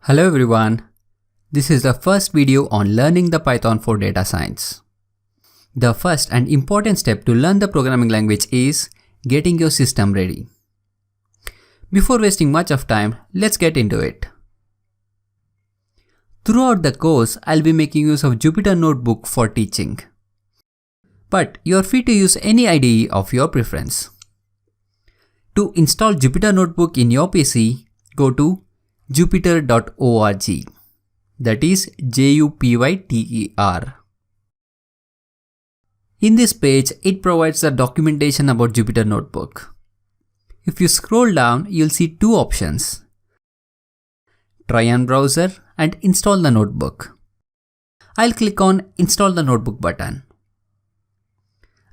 Hello everyone, this is the first video on learning the Python for data science. The first and important step to learn the programming language is getting your system ready. Before wasting much of time, let's get into it. Throughout the course, I'll be making use of Jupyter Notebook for teaching. But you're free to use any IDE of your preference. To install Jupyter Notebook in your PC, go to jupyter.org, that is Jupyter. In this page, it provides the documentation about Jupyter Notebook. If you scroll down, you'll see two options: Try on browser and Install the notebook. I'll click on Install the notebook button.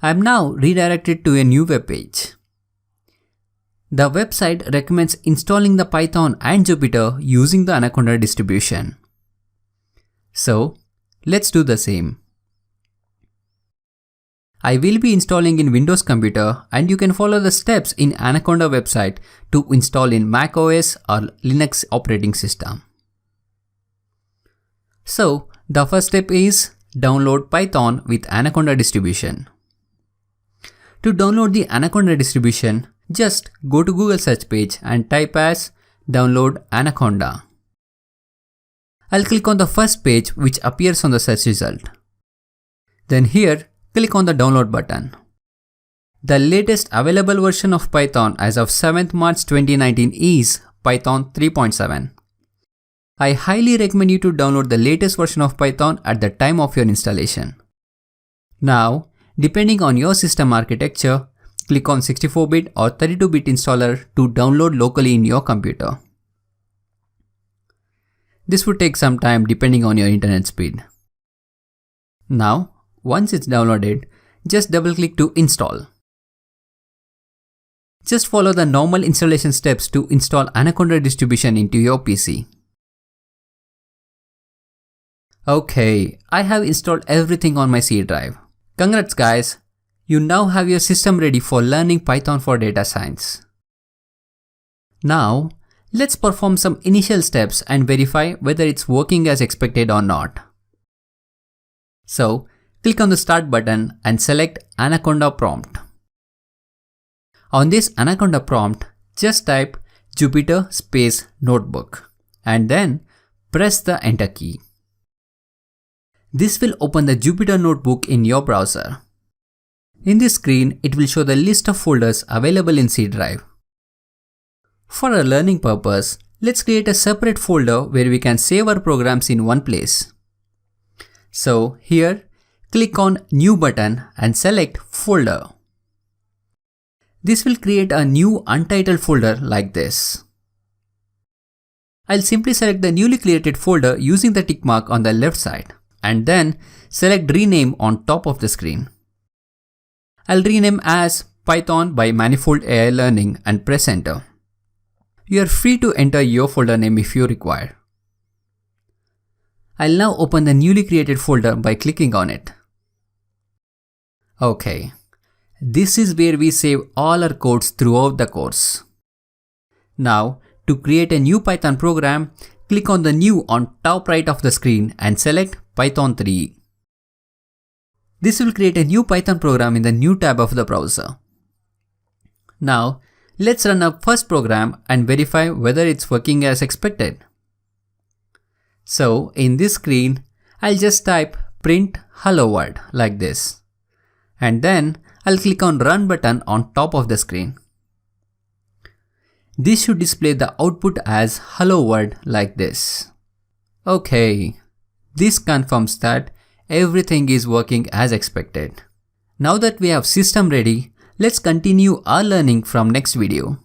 I'm now redirected to a new web page. The website recommends installing the Python and Jupyter using the Anaconda distribution. So, let's do the same. I will be installing in Windows computer, and you can follow the steps in Anaconda website to install in Mac OS or Linux operating system. So, the first step is download Python with Anaconda distribution. To download the Anaconda distribution, just go to Google search page and type as download Anaconda. I'll click on the first page which appears on the search result. Then here, click on the download button. The latest available version of Python as of 7th March 2019 is Python 3.7. I highly recommend you to download the latest version of Python at the time of your installation. Now, depending on your system architecture, click on 64-bit or 32-bit installer to download locally in your computer. This would take some time depending on your internet speed. Now, once it's downloaded, just double-click to install. Just follow the normal installation steps to install Anaconda distribution into your PC. Okay, I have installed everything on my C drive. Congrats guys! You now have your system ready for learning Python for data science. Now, let's perform some initial steps and verify whether it's working as expected or not. So, click on the Start button and select Anaconda prompt. On this Anaconda prompt, just type Jupyter space notebook and then press the Enter key. This will open the Jupyter Notebook in your browser. In this screen, it will show the list of folders available in C drive. For a learning purpose, let's create a separate folder where we can save our programs in one place. So here, click on New button and select Folder. This will create a new untitled folder like this. I'll simply select the newly created folder using the tick mark on the left side and then select Rename on top of the screen. I'll rename as Python by Manifold AI Learning and press Enter. You are free to enter your folder name if you require. I'll now open the newly created folder by clicking on it. Okay, this is where we save all our codes throughout the course. Now, to create a new Python program, click on the New on top right of the screen and select Python 3. This will create a new Python program in the New tab of the browser. Now, let's run our first program and verify whether it's working as expected. So, in this screen, I'll just type print hello world like this. And then, I'll click on Run button on top of the screen. This should display the output as hello world like this. Okay, this confirms that everything is working as expected. Now that we have system ready, let's continue our learning from next video.